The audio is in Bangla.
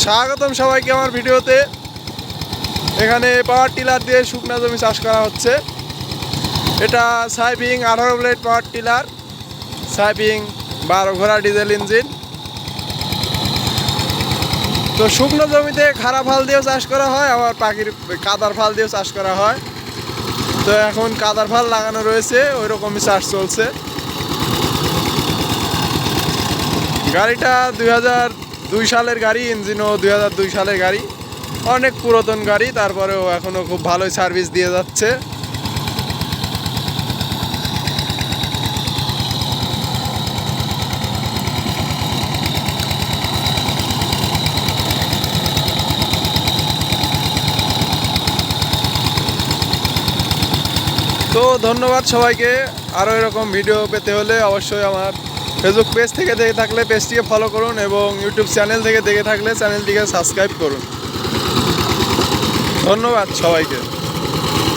স্বাগতম সবাইকে আমার ভিডিওতে। এখানে পাওয়ার টিলার দিয়ে শুকনা জমি চাষ করা হচ্ছে। এটা সাইপিং 18 ব্লেড পাওয়ার টিলার, সাইপিং 12 ঘোড়া ডিজেল ইঞ্জিন। তো শুকনো জমিতে খারাপ ফাল দিয়েও চাষ করা হয়, আবার পাখির কাদার ফাল দিয়েও চাষ করা হয়। তো এখন কাদার ফাল লাগানো রয়েছে, ওই রকমই চাষ চলছে। গাড়িটা 2002 সালের গাড়ি, ইঞ্জিনও 2002 সালের গাড়ি, অনেক পুরাতন গাড়ি, তারপরেও এখনও খুব ভালোই সার্ভিস দিয়ে যাচ্ছে। তো ধন্যবাদ সবাইকে। আরও এরকম ভিডিও পেতে হলে অবশ্যই আমার ফেসবুক পেজ থেকে দেখে থাকলে পেজটিকে ফলো করুন, এবং ইউটিউব চ্যানেল থেকে দেখে থাকলে চ্যানেলটিকে সাবস্ক্রাইব করুন। ধন্যবাদ সবাইকে।